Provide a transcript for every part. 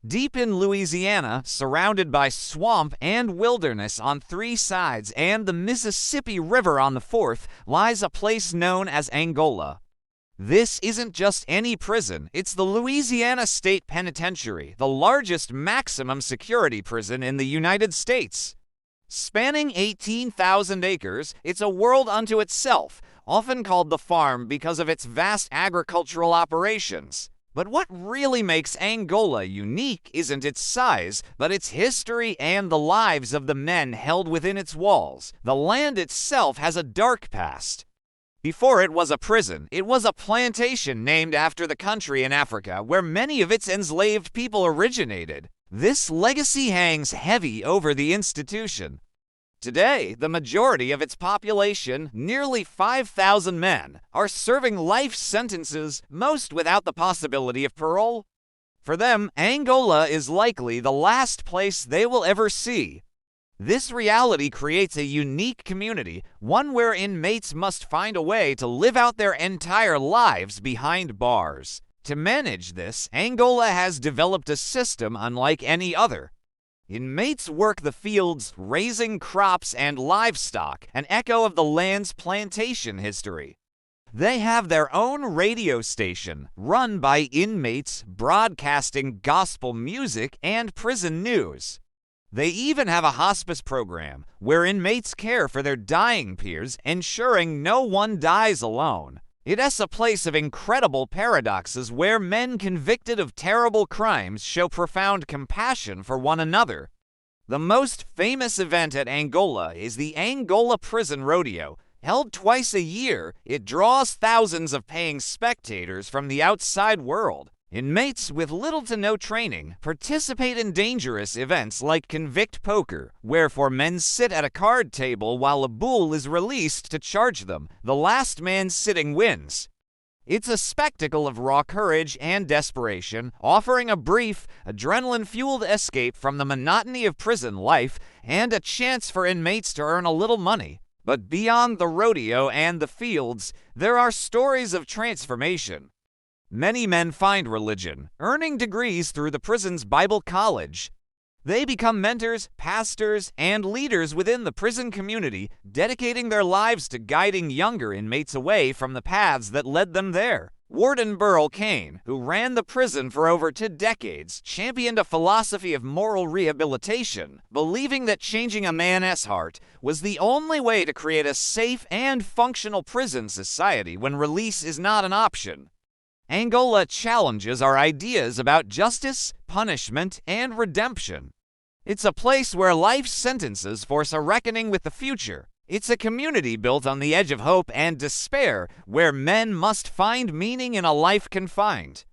Deep in Louisiana, surrounded by swamp and wilderness on 3 sides and the Mississippi River on the 4th, lies a place known as Angola. This isn't just any prison, it's the Louisiana State Penitentiary, the largest maximum security prison in the United States. Spanning 18,000 acres, it's a world unto itself, often called the farm because of its vast agricultural operations. But what really makes Angola unique isn't its size, but its history and the lives of the men held within its walls. The land itself has a dark past. Before it was a prison, it was a plantation named after the country in Africa where many of its enslaved people originated. This legacy hangs heavy over the institution. Today, the majority of its population, nearly 5,000 men, are serving life sentences, most without the possibility of parole. For them, Angola is likely the last place they will ever see. This reality creates a unique community, one where inmates must find a way to live out their entire lives behind bars. To manage this, Angola has developed a system unlike any other. Inmates work the fields, raising crops and livestock, an echo of the land's plantation history. They have their own radio station, run by inmates, broadcasting gospel music and prison news. They even have a hospice program, where inmates care for their dying peers, ensuring no one dies alone. It is a place of incredible paradoxes where men convicted of terrible crimes show profound compassion for one another. The most famous event at Angola is the Angola Prison Rodeo. Held twice a year, it draws thousands of paying spectators from the outside world. Inmates with little to no training participate in dangerous events like convict poker, where 4 men sit at a card table while a bull is released to charge them. The last man sitting wins. It's a spectacle of raw courage and desperation, offering a brief, adrenaline-fueled escape from the monotony of prison life and a chance for inmates to earn a little money. But beyond the rodeo and the fields, there are stories of transformation. Many men find religion, earning degrees through the prison's Bible college. They become mentors, pastors, and leaders within the prison community, dedicating their lives to guiding younger inmates away from the paths that led them there. Warden Burl Kane, who ran the prison for over 2 decades, championed a philosophy of moral rehabilitation, believing that changing a man's heart was the only way to create a safe and functional prison society when release is not an option. Angola challenges our ideas about justice, punishment, and redemption. It's a place where life sentences force a reckoning with the future. It's a community built on the edge of hope and despair, where men must find meaning in a life confined.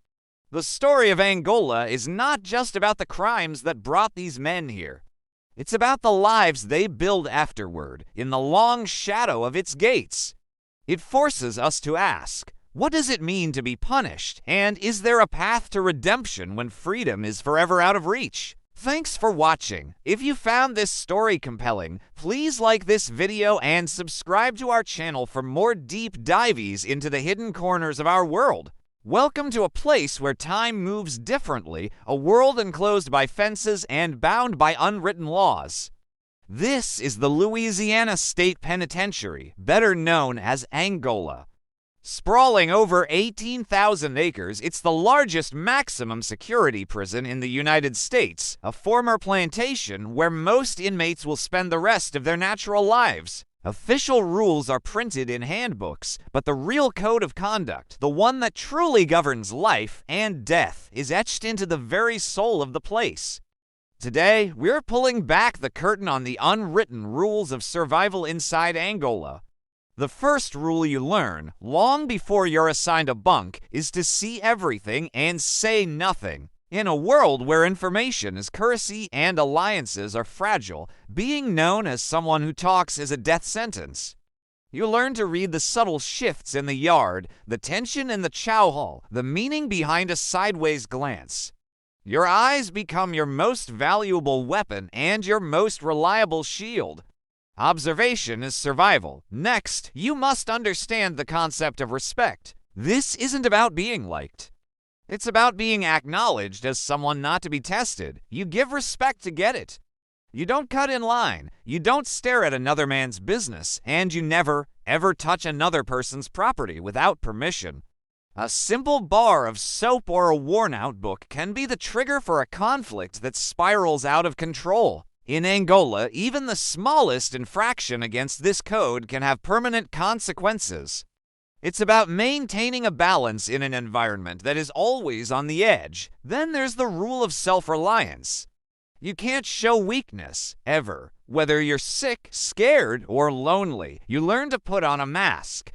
The story of Angola is not just about the crimes that brought these men here. It's about the lives they build afterward, in the long shadow of its gates. It forces us to ask, what does it mean to be punished? And is there a path to redemption when freedom is forever out of reach? Thanks for watching. If you found this story compelling, please like this video and subscribe to our channel for more deep dives into the hidden corners of our world. Welcome to a place where time moves differently, a world enclosed by fences and bound by unwritten laws. This is the Louisiana State Penitentiary, better known as Angola. Sprawling over 18,000 acres, it's the largest maximum security prison in the United States, a former plantation where most inmates will spend the rest of their natural lives. Official rules are printed in handbooks, but the real code of conduct, the one that truly governs life and death, is etched into the very soul of the place. Today, we're pulling back the curtain on the unwritten rules of survival inside Angola. The first rule you learn, long before you're assigned a bunk, is to see everything and say nothing. In a world where information is currency and alliances are fragile, being known as someone who talks is a death sentence. You learn to read the subtle shifts in the yard, the tension in the chow hall, the meaning behind a sideways glance. Your eyes become your most valuable weapon and your most reliable shield. Observation is survival. Next, you must understand the concept of respect. This isn't about being liked. It's about being acknowledged as someone not to be tested. You give respect to get it. You don't cut in line, you don't stare at another man's business, and you never, ever touch another person's property without permission. A simple bar of soap or a worn-out book can be the trigger for a conflict that spirals out of control. In Angola, even the smallest infraction against this code can have permanent consequences. It's about maintaining a balance in an environment that is always on the edge. Then there's the rule of self-reliance. You can't show weakness, ever. Whether you're sick, scared, or lonely, you learn to put on a mask.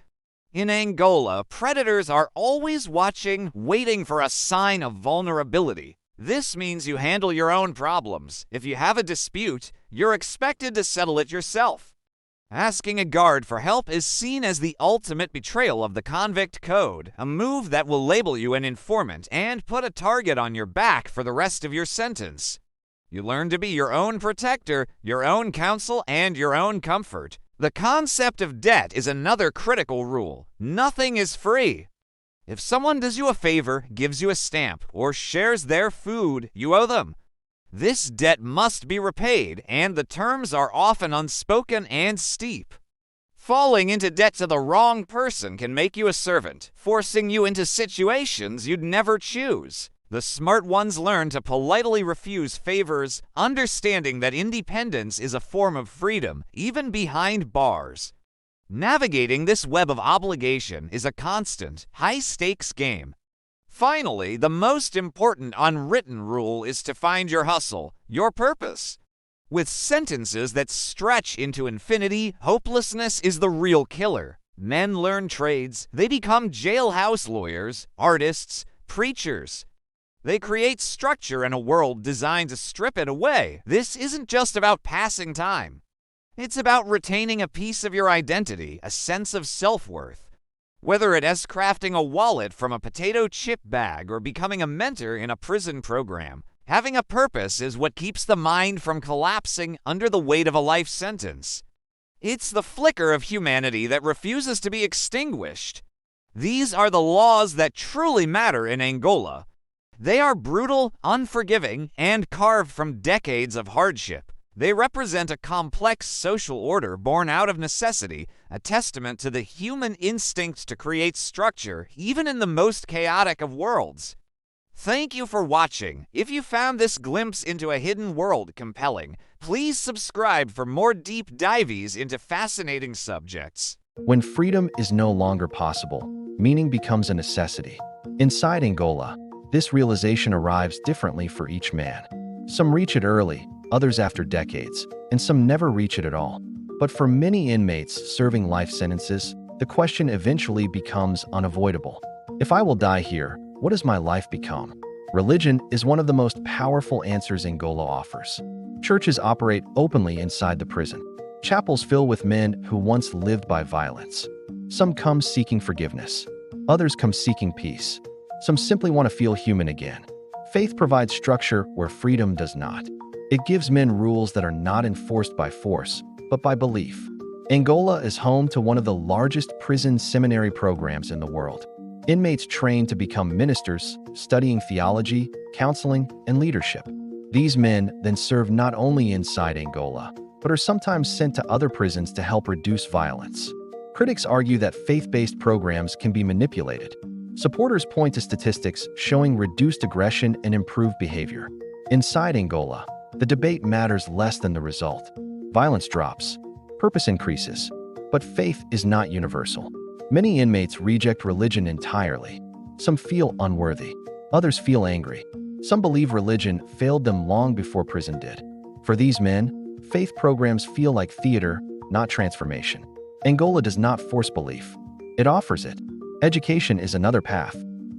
In Angola, predators are always watching, waiting for a sign of vulnerability. This means you handle your own problems. If you have a dispute, you're expected to settle it yourself. Asking a guard for help is seen as the ultimate betrayal of the convict code, a move that will label you an informant and put a target on your back for the rest of your sentence. You learn to be your own protector, your own counsel, and your own comfort. The concept of debt is another critical rule. Nothing is free. If someone does you a favor, gives you a stamp, or shares their food, you owe them. This debt must be repaid, and the terms are often unspoken and steep. Falling into debt to the wrong person can make you a servant, forcing you into situations you'd never choose. The smart ones learn to politely refuse favors, understanding that independence is a form of freedom, even behind bars. Navigating this web of obligation is a constant, high-stakes game. Finally, the most important unwritten rule is to find your hustle, your purpose. With sentences that stretch into infinity, hopelessness is the real killer. Men learn trades, they become jailhouse lawyers, artists, preachers. They create structure in a world designed to strip it away. This isn't just about passing time. It's about retaining a piece of your identity, a sense of self-worth. Whether it is crafting a wallet from a potato chip bag or becoming a mentor in a prison program, having a purpose is what keeps the mind from collapsing under the weight of a life sentence. It's the flicker of humanity that refuses to be extinguished. These are the laws that truly matter in Angola. They are brutal, unforgiving, and carved from decades of hardship. They represent a complex social order born out of necessity, a testament to the human instinct to create structure, even in the most chaotic of worlds. Thank you for watching. If you found this glimpse into a hidden world compelling, please subscribe for more deep dives into fascinating subjects. When freedom is no longer possible, meaning becomes a necessity. Inside Angola, this realization arrives differently for each man. Some reach it early, others after decades, and some never reach it at all. But for many inmates serving life sentences, the question eventually becomes unavoidable. If I will die here, what does my life become? Religion is one of the most powerful answers Angola offers. Churches operate openly inside the prison. Chapels fill with men who once lived by violence. Some come seeking forgiveness. Others come seeking peace. Some simply want to feel human again. Faith provides structure where freedom does not. It gives men rules that are not enforced by force, but by belief. Angola is home to one of the largest prison seminary programs in the world. Inmates train to become ministers, studying theology, counseling, and leadership. These men then serve not only inside Angola, but are sometimes sent to other prisons to help reduce violence. Critics argue that faith-based programs can be manipulated. Supporters point to statistics showing reduced aggression and improved behavior. Inside Angola, the debate matters less than the result. Violence drops, purpose increases, but faith is not universal. Many inmates reject religion entirely. Some feel unworthy. Others feel angry. Some believe religion failed them long before prison did. For these men, faith programs feel like theater, not transformation. Angola does not force belief. It offers it. Education is another path.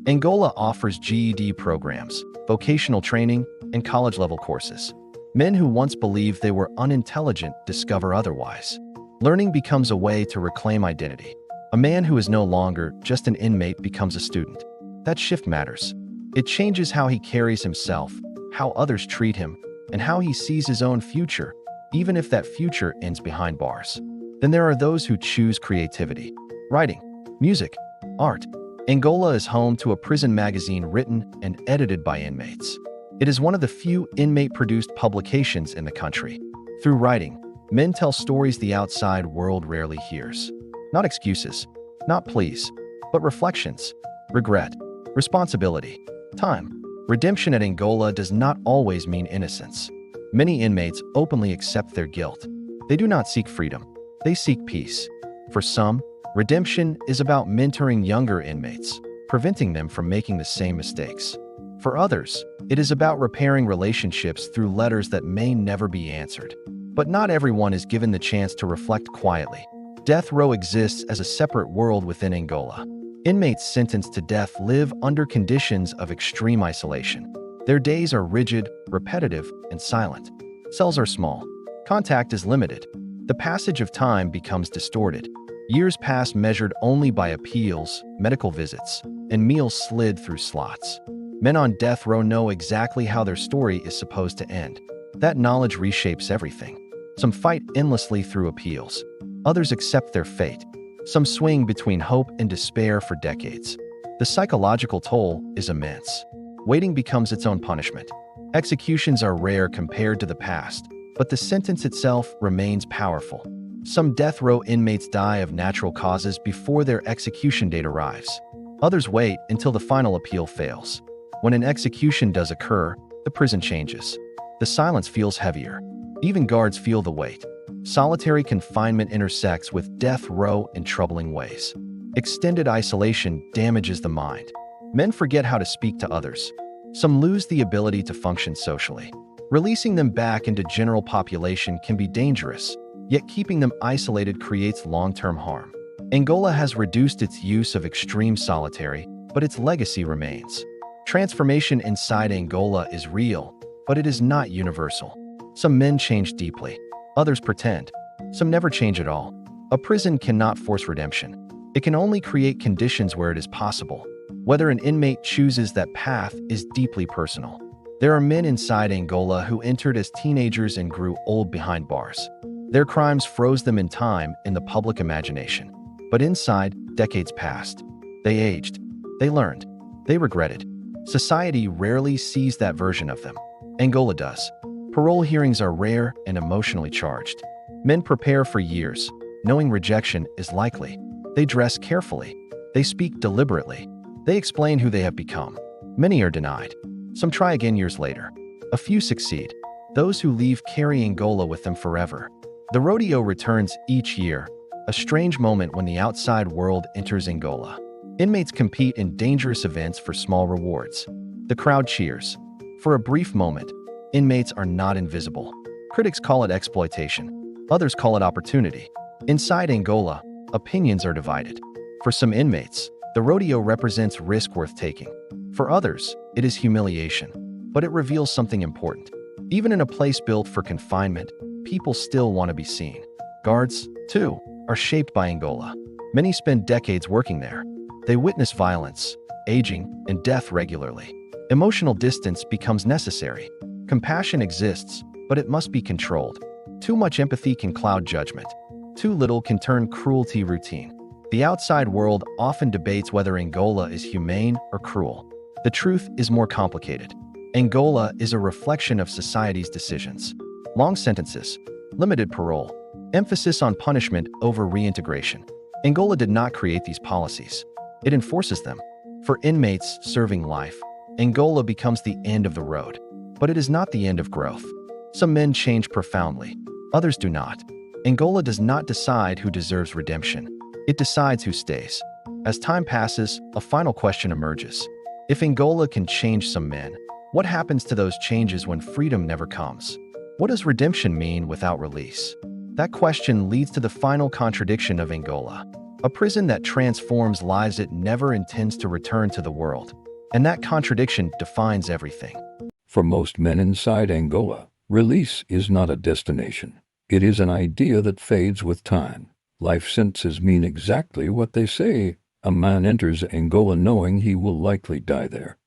Angola offers GED programs, vocational training, and college-level courses. Men who once believed they were unintelligent discover otherwise. Learning becomes a way to reclaim identity. A man who is no longer just an inmate becomes a student. That shift matters. It changes how he carries himself, how others treat him, and how he sees his own future, even if that future ends behind bars. Then there are those who choose creativity. Writing, music, art. Angola is home to a prison magazine written and edited by inmates. It is one of the few inmate-produced publications in the country. Through writing, men tell stories the outside world rarely hears. Not excuses, not pleas, but reflections, regret, responsibility, time. Redemption at Angola does not always mean innocence. Many inmates openly accept their guilt. They do not seek freedom. They seek peace. For some, redemption is about mentoring younger inmates, preventing them from making the same mistakes. For others, it is about repairing relationships through letters that may never be answered. But not everyone is given the chance to reflect quietly. Death row exists as a separate world within Angola. Inmates sentenced to death live under conditions of extreme isolation. Their days are rigid, repetitive, and silent. Cells are small. Contact is limited. The passage of time becomes distorted. Years pass measured only by appeals, medical visits, and meals slid through slots. Men on death row know exactly how their story is supposed to end. That knowledge reshapes everything. Some fight endlessly through appeals. Others accept their fate. Some swing between hope and despair for decades. The psychological toll is immense. Waiting becomes its own punishment. Executions are rare compared to the past, but the sentence itself remains powerful. Some death row inmates die of natural causes before their execution date arrives. Others wait until the final appeal fails. When an execution does occur, the prison changes. The silence feels heavier. Even guards feel the weight. Solitary confinement intersects with death row in troubling ways. Extended isolation damages the mind. Men forget how to speak to others. Some lose the ability to function socially. Releasing them back into general population can be dangerous, yet keeping them isolated creates long-term harm. Angola has reduced its use of extreme solitary, but its legacy remains. Transformation inside Angola is real, but it is not universal. Some men change deeply. Others pretend. Some never change at all. A prison cannot force redemption. It can only create conditions where it is possible. Whether an inmate chooses that path is deeply personal. There are men inside Angola who entered as teenagers and grew old behind bars. Their crimes froze them in time in the public imagination. But inside, decades passed. They aged. They learned. They regretted. Society rarely sees that version of them. Angola does. Parole hearings are rare and emotionally charged. Men prepare for years, knowing rejection is likely. They dress carefully. They speak deliberately. They explain who they have become. Many are denied. Some try again years later. A few succeed. Those who leave carry Angola with them forever. The rodeo returns each year, a strange moment when the outside world enters Angola. Inmates compete in dangerous events for small rewards. The crowd cheers. For a brief moment, inmates are not invisible. Critics call it exploitation. Others call it opportunity. Inside Angola, opinions are divided. For some inmates, the rodeo represents risk worth taking. For others, it is humiliation. But it reveals something important. Even in a place built for confinement, people still want to be seen. Guards, too, are shaped by Angola. Many spend decades working there. They witness violence, aging, and death regularly. Emotional distance becomes necessary. Compassion exists, but it must be controlled. Too much empathy can cloud judgment. Too little can turn cruelty routine. The outside world often debates whether Angola is humane or cruel. The truth is more complicated. Angola is a reflection of society's decisions. Long sentences, limited parole, emphasis on punishment over reintegration. Angola did not create these policies. It enforces them. For inmates serving life, Angola becomes the end of the road. But it is not the end of growth. Some men change profoundly. Others do not. Angola does not decide who deserves redemption. It decides who stays. As time passes, a final question emerges. If Angola can change some men, what happens to those changes when freedom never comes? What does redemption mean without release? That question leads to the final contradiction of Angola. A prison that transforms lives it never intends to return to the world. And that contradiction defines everything. For most men inside Angola, release is not a destination. It is an idea that fades with time. Life sentences mean exactly what they say. A man enters Angola knowing he will likely die there.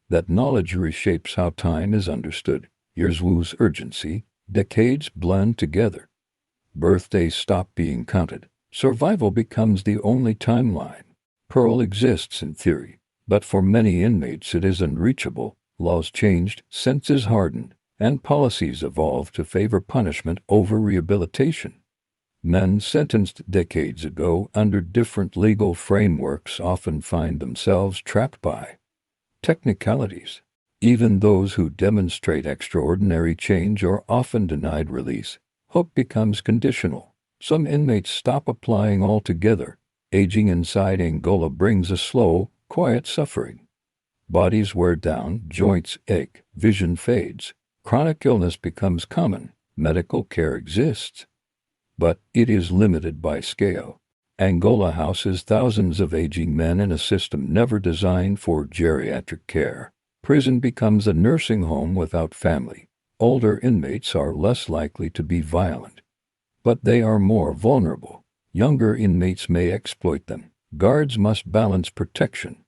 That knowledge reshapes how time is understood. Years lose urgency. Decades blend together. Birthdays stop being counted. Survival becomes the only timeline. Parole exists in theory, but for many inmates it is unreachable. Laws changed, sentences hardened, and policies evolved to favor punishment over rehabilitation. Men sentenced decades ago under different legal frameworks often find themselves trapped by technicalities. Even those who demonstrate extraordinary change are often denied release. Hope becomes conditional. Some inmates stop applying altogether. Aging inside Angola brings a slow, quiet suffering. Bodies wear down, joints ache, vision fades. Chronic illness becomes common. Medical care exists, but it is limited by scale. Angola houses thousands of aging men in a system never designed for geriatric care. Prison becomes a nursing home without family. Older inmates are less likely to be violent, but they are more vulnerable. Younger inmates may exploit them. Guards must balance protection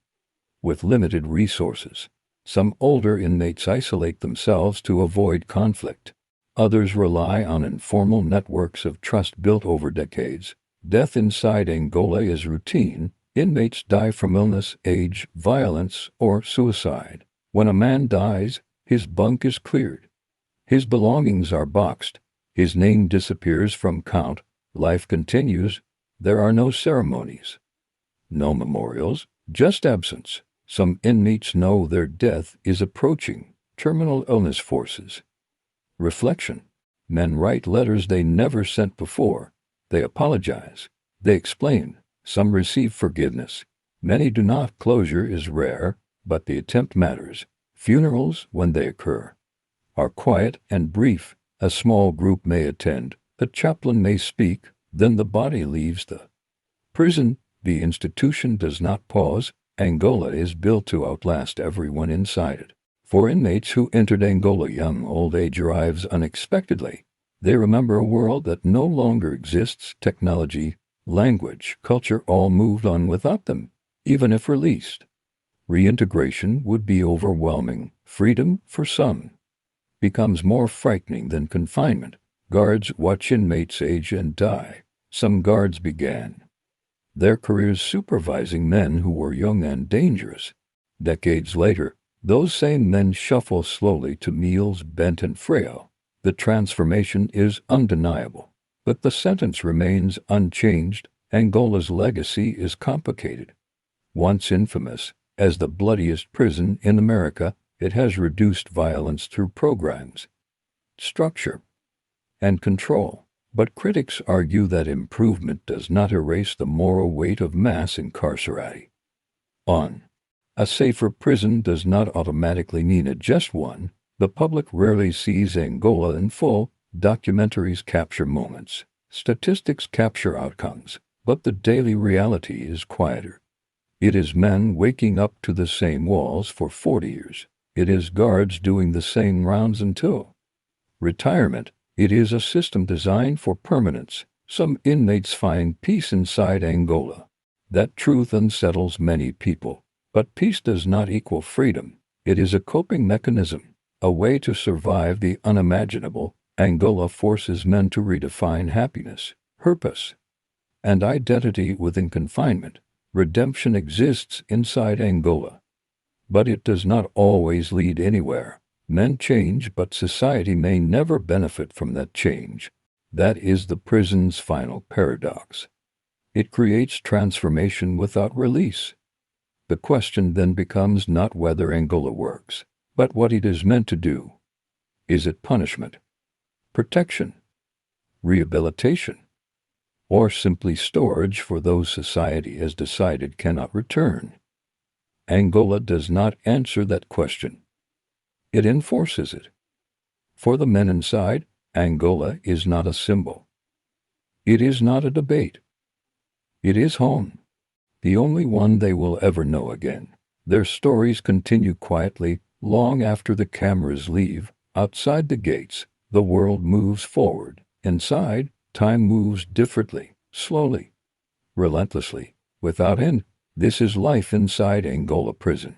with limited resources. Some older inmates isolate themselves to avoid conflict. Others rely on informal networks of trust built over decades. Death inside Angola is routine. Inmates die from illness, age, violence, or suicide. When a man dies, his bunk is cleared. His belongings are boxed. His name disappears from count. Life continues. There are no ceremonies, no memorials, just absence. Some inmates know their death is approaching. Terminal illness forces reflection. Men write letters they never sent before. They apologize. They explain. Some receive forgiveness. Many do not. Closure is rare, but the attempt matters. Funerals, when they occur, are quiet and brief. A small group may attend. A chaplain may speak. Then the body leaves the prison. The institution does not pause. Angola is built to outlast everyone inside it. For inmates who entered Angola young, old age arrives unexpectedly. They remember a world that no longer exists. Technology, language, culture all moved on without them. Even if released, reintegration would be overwhelming. Freedom, for some, becomes more frightening than confinement. Guards watch inmates age and die. Some guards began their careers supervising men who were young and dangerous. Decades later, those same men shuffle slowly to meals, bent and frail. The transformation is undeniable, but the sentence remains unchanged. Angola's legacy is complicated. Once infamous as the bloodiest prison in America, it has reduced violence through programs, structure, and control. But critics argue that improvement does not erase the moral weight of mass incarceration. A safer prison does not automatically mean a just one. The public rarely sees Angola in full. Documentaries capture moments. Statistics capture outcomes. But the daily reality is quieter. It is men waking up to the same walls for 40 years. It is guards doing the same rounds until retirement. It is a system designed for permanence. Some inmates find peace inside Angola. That truth unsettles many people. But peace does not equal freedom. It is a coping mechanism, a way to survive the unimaginable. Angola forces men to redefine happiness, purpose, and identity within confinement. Redemption exists inside Angola, but it does not always lead anywhere. Men change, but society may never benefit from that change. That is the prison's final paradox. It creates transformation without release. The question then becomes not whether Angola works, but what it is meant to do. Is it punishment, protection, rehabilitation, or simply storage for those society has decided cannot return? Angola does not answer that question. It enforces it. For the men inside, Angola is not a symbol. It is not a debate. It is home, the only one they will ever know again. Their stories continue quietly, long after the cameras leave. Outside the gates, the world moves forward. Inside, time moves differently, slowly, relentlessly, without end. This is life inside Angola Prison.